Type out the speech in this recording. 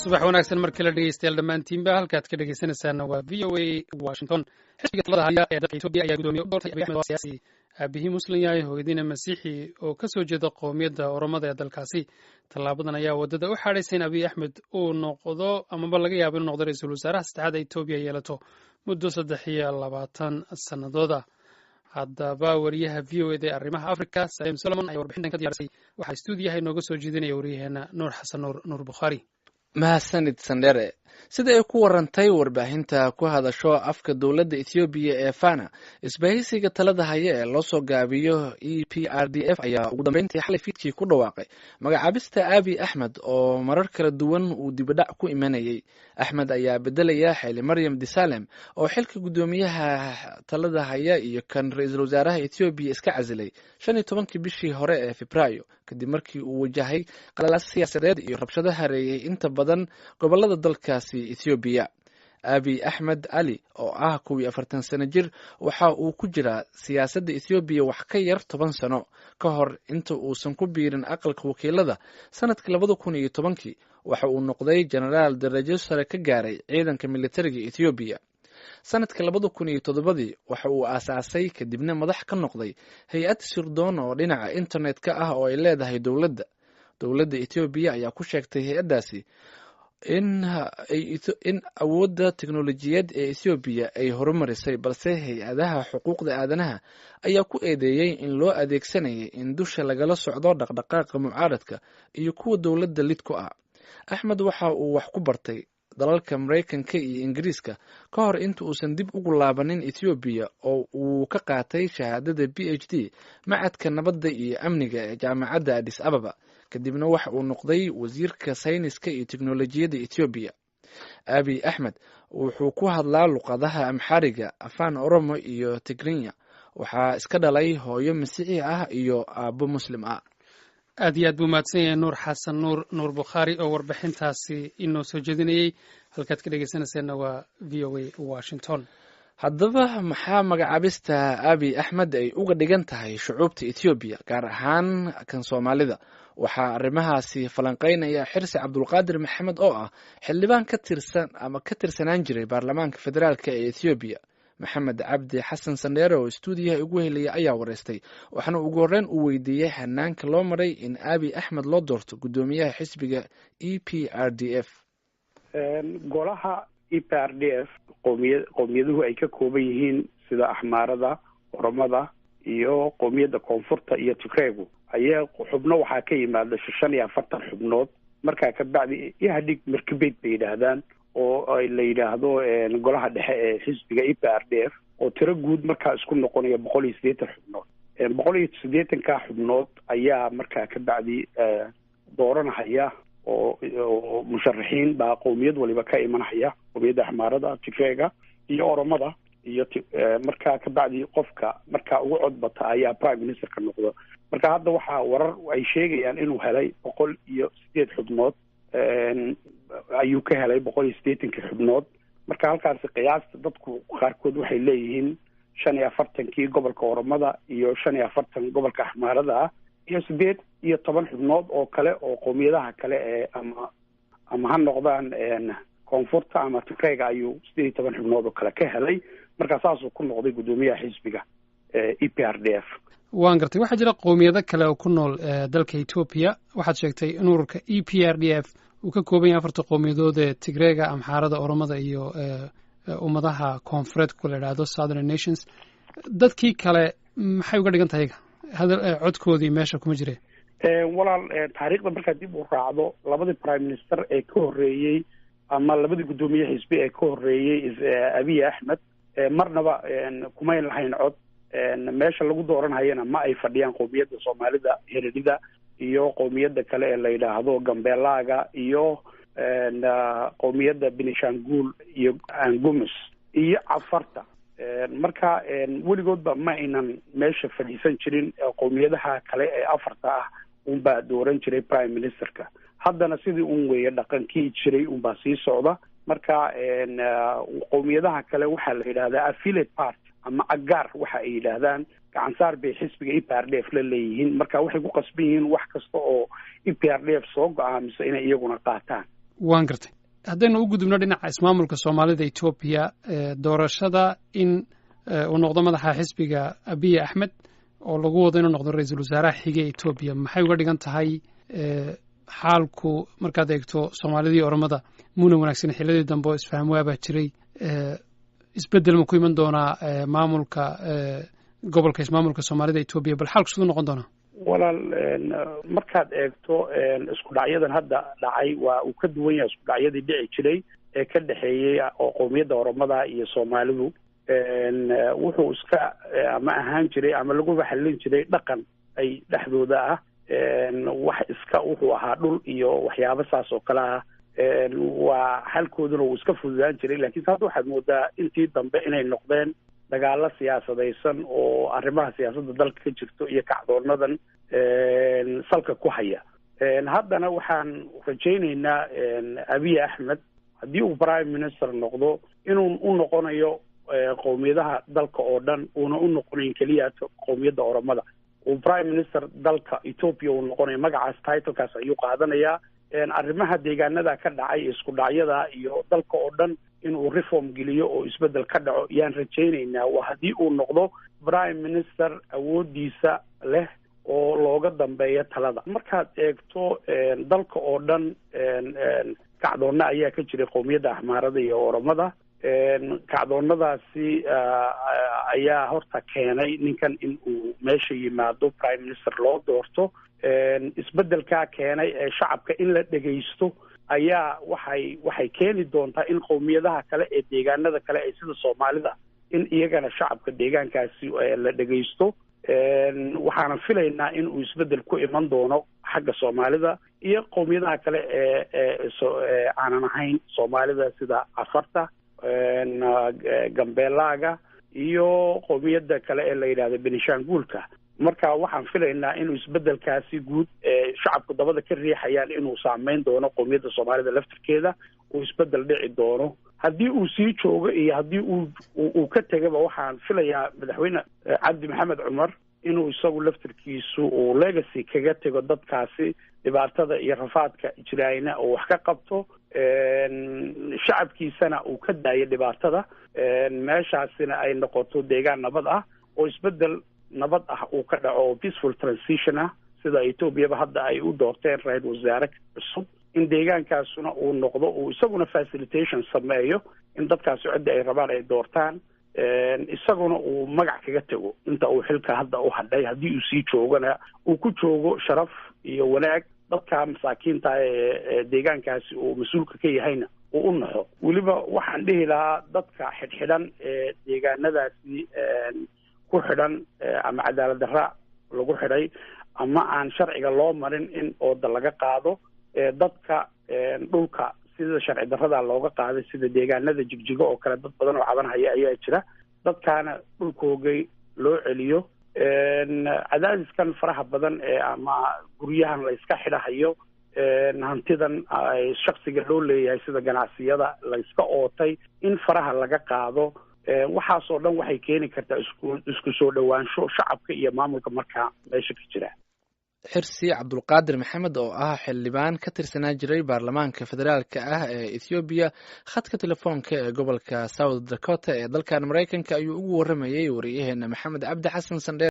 subax wanaagsan markii la dhegeystayaal dhammaantiinba halkaad ka dhegeysanaysaana waa v o a washington xisbiga talada haya ee dalka etoobiya ayaa gudoomiye u doortay abiy axmed oo siyaasi aabihii muslim yahay hooyadiina masiixi oo ka soo jeeda qowmiyadda oromada ee dalkaasi tallaabadan ayaa waddada u xaadhaysa in abiy axmed uu noqdo amaba laga yaabo inuu noqdo ra-iisul wasaaraha saddexaad ee etoobiya yeelato muddo 23 sannadooda haddaba wariyaha v o eda ee arrimaha africa salim solomon ayaa warbixintan ka diyaarisay waxaa stuudiyaha inooga soo jeedinaya waryaheena nuur xasan nuur bukhaari. mahadsanid sandhere sida ay ku warantay warbaahinta ku hadasho afka dowladda ethoobiya ee fana isbahaysiga talada haya ee loo soo gaabiyo e p r d f ayaa ugu dambeyntii xalay fiidkii ku dhawaaqay magacaabista abiy axmed oo marar kala duwan uu dibadhac ku imanayay. axmed ayaa bedelaya xili maryam disalem oo xilka guddoomiyaha talada haya iyo kan ra-iisul wasaaraha ethoobiya iska casilay 15 bishii hore ee febraayo kadib markii uu wajahay qalalaas siyaasadeed iyo rabshado hareeyay inta badan gobolada dalkaasi ethoobiya. abiy axmed cali oo ah 40 sano jir waxa uu ku jiraa siyaasadda ethoobiya wax ka yar 10 sano ka hor inta uusan ku biirin aqalka wakiilada sanadkii 2010 waxa uu noqday jenaraal darajo sare ka gaaray ciidanka militariga ethoobiya. sanadka 2007 waxa uu aasaasay kadibna madax ka noqday hay-ad sirdoon oo dhinaca internet-ka ah oo ay leedahay dowladda Ethiopia ayaa ku sheegtay hay-adaasi in awoodda teknolojiyad ee Ethiopia ay horumarisay balse hay-adaha xuquuqda aadanaha ayaa ku eedeeyay in loo adeegsanayay in dusha lagala socdo dhaqdhaqaaqa mucaaradka iyo kuwa dowladda lid ku ah. axmed waxa uu wax ku bartay dalalka Mareykanka iyo Ingiriiska ka hor inta uusan dib ugu laabanin Ethiopia oo uu ka qaatay shahaadada PhD macadka nabadda iyo amniga ee jaamacadda Addis Ababa kadibna waxa uu noqday wasiirka sayniska iyo teknolojiyadda Ethiopia. abiy axmed wuxuu ku hadlaa luqadaha amxaariga, afaan oromo iyo tigrinya. waxaa iska dhalay hooyo masiixi ah iyo aabbo muslim ah. aad iyo aad buu mahadsan yahay nuur xasan nuur bukhaari oo warbixintaasi inoo soo jeedinayay. halkaad ka dhegeysanayseena waa v o a washington. haddaba maxaa magacaabista abiy axmed ay uga dhigan tahay shucuubta Ethiopia gaar ahaan kan Soomaalida? waxaa arrimahaasi falanqeynaya xirsi cabdulqaadir maxamed oo ah xildhibaan ka tirsanaan jiray baarlamaanka federaalka ee Ethiopia. maxamed cabdi xasan sandheere oo stuudiyaha ugu helaya ayaa wareystay waxaana ugu horreyn uu weydiiyey hanaanka loo maray in abiy axmed loo doorto guddoomiyaha xisbiga e p r d f. golaha e p r d f qowmiyaduhu ay ka kooban yihiin sida axmaarada, oromada iyo qowmiyadda koonfurta iyo tigreegu ayaa xubno waxaa ka yimaada 45 xubnood. markaa kabacdi ihadhig markabeyd bay yidhaahdaan oo la yidhaahdo golaha dhexe ee xisbiga e p r d f oo tiro guud markaa isku noqonaya 180 xubnood. 180ka xubnood ayaa markaa kabacdi dooranahaya oo musharaxiin baa qowmiyad waliba ka imanahaya, qowmiyadda axmaarada, tigreega iyo oromada iyo markaa kabacdi qofka markaa ugu codbata ayaa prime ministerka noqdo. marka hadda waxaa warar ay sheegayaan inuu helay 108 xubnood ayuu ka helay 180 xubnood. marka halkaasi qiyaasta dadku qaarkood waxay leeyihiin 45 gobolka oromada iyo 45 gobolka axmaarada ah iyo 18 xubnood oo kale oo qowmiyadaha kale ee ama ha noqdaan koonfurta ama tigreega ayuu 18 xubnood oo kale ka helay. marka saasuu ku noqday guddoomiyaha xisbiga e p r d f. waan gartay waxaa jira qowmiyado kale oo ku nool dalka Ethiopia. waxaad sheegtay in ururka e p r d f uu ka kooban yahay 4 qowmiyadood ee tigreega, amxaarada, oromada iyo ummadaha koonfureed ku la yidhaahdo Southern Nations. dadkii kale maxay uga dhigan tahay codkoodii meesha kuma jireen? walaal taariikhda markaad dib u raacdo labadii prime minister ee ka horreeyey ama labadii guddoomiye xisbi ee ka horreeyey abiy axmed marnaba kumayn lahayn cod. meesha lagu dooranhayana ma ay fadhiyaan qowmiyadda Soomaalida, Heredida iyo qowmiyadda kale ee la yidhaahdo Gambeelaaga iyo qowmiyadda Benishangul iyo Angumus iyo Cafarta. marka weligoodba ma aynan meesha fadhiisan jirin. qowmiyadaha kale ee afarta ah unbaa dooran jiray prime ministerka. haddana sidii un weeye dhaqankii jiray unbaa sii socda. marka qowmiyadaha kale waxaa la yidhahdaa affiliate party ama agaar waxa ay yidhaahdaan gacansaar bay xisbiga e p r d f la leeyihiin. marka waxay ku qasban yihiin wax kasta oo e p r d f soo go-aamiso inay iyaguna qaataan. waan gartay. haddaynu u gudubno dhinaca ismaamulka soomaalida etoobiya, doorashada in uu noqdo madaxa xisbiga abiy axmed oo lagu wado inuu noqdo ra-iisul wasaaraha xige etoobiya, maxay uga dhigan tahay xaalku markaad eegto soomaalidii oromada muna wanaagsan xilladii dambe oo isfaham waabaa jiray, isbeddel ma ku iman doonaa maamulka gobolka ismaamulka soomaalida etoobiya, bal xaalku siduu noqon doonaa? walaal markaad eegto isku dhacyadan hadda dhacay waa uu ka duwan yahay isku dhacyadii dhici jiray ee ka dhexeeyey oo qowmiyadda oromada iyo soomaalidu. wuxuu iska ama ahaan jiray ama laguba xallin jiray dhaqan ay dhexdooda ah, wax iska wuxuu ahaa dhul iyo waxyaabo saas oo kale ah. waa halkooduna uu iska fududaan jiray, laakiin hadda waxaad moodaa intii dambe inay noqdeen dagaalo siyaasadaysan oo arrimaha siyaasadda dalka ka jirto iyo kacdoonadan salka ku haya. haddana waxaan rajaynaynaa abiy axmed haddii uu prime minister noqdo inuu u noqonayo qowmiyadaha dalka oo dhan, uuna u noqonayn keliya qowmiyadda oromada. uu prime minister dalka ethiopia uu noqonayo, magacaas titlekaas ayuu qaadanayaa. arrimaha deegaanada ka dhacay isku dhacyada iyo dalka oo dhan inuu reform geliyo oo isbeddel ka dhaco yaan rajaynaynaa. waa haddii uu noqdo prime minister awoodiisa leh oo looga dambeeya talada. markaad eegto dalka oo dhan kacdoonna ayaa ka jiray qowmiyadda axmaarada iyo oromada. kacdoonnadaasi ayaa horta keenay ninkan in uu meesha yimaado, prime minister loo doorto. isbeddelkaa keenay ee shacabka in la dhegaysto ayaa waxay keeni doontaa in qowmiyadaha kale ee deegaanada kale ee sida soomaalida in iyagana shacabka deegaankaasi la dhegaysto. waxaana filaynaa in uu isbeddel ku iman doono xagga soomaalida iyo qowmiyadaha kale ee aanan ahayn soomaalida sida cafarta, gambeelaaga iyo qowmiyadda kale ee la yidhahdo benishanguulka. marka waxaan filaynaa inuu isbeddelkaasi guud shacabku dabada ka riixayaan inuu saameyn doono qowmiyadda soomaalida laftirkeeda, uu isbeddel dhici doono. haddii uu sii joogo iyo haddii uu ka tegaba waxaan filayaa madaxweyne cabdi maxamed cumar inuu isagu laftirkiisu uu legacy kaga tego dadkaasi dhibaatada iyo rafaadka jiraayna oo wax ka qabto, shacabkiisana uu ka daayo dhibaatada, meeshaasina ay noqoto deegaan nabad ah oo isbeddel nabad ah uu ka dhaco oo peaceful transition ah, sida etoobiyaba hadda ay u doorteen ra-iisul wasaare cusub. in deegaankaasuna uu noqdo uu isaguna facilitation sameeyo in dadkaasi cidda ay rabaan ay doortaan, isaguna uu magac kaga tego inta uu xilka hadda u hadhay. haddii uu sii joogana uu ku joogo sharaf iyo wanaag, dadka masaakiinta ee deegaankaasi uu mas-uulka ka yahayna uu u naxo. weliba waxaan dhihi lahaa dadka xidhxidhan ee deegaanadaasi ku xidhan ama cadaalad darra lagu xidhay ama aan sharciga loo marin in ooda laga qaado. dadka dhulka sida sharci darrada looga qaaday sida deegaanada jigjigo oo kale dad badan oo cabanhaya ayaa jira. dadkaana dhulkoogay loo celiyo. cadaadiskan faraha badan ee ama guryahan la iska xidhahayo, hantidan shaksiga loo leeyahay sida ganacsiyada la iska ootay in faraha laga qaado. waxaasoo dhan waxay keeni kartaa isku soo dhowaansho shacabka iyo maamulka markaa meesha ka jira. xirsi cabdulqaadir maxamed oo ah xildhibaan ka tirsanaa jiray baarlamaanka federaalka ah ee ethoobiya, khadka telefoonka ee gobolka south dakota ee dalkan maraykanka ayuu ugu warramayey wariyaheena maxamed cabdi xasan sandheer.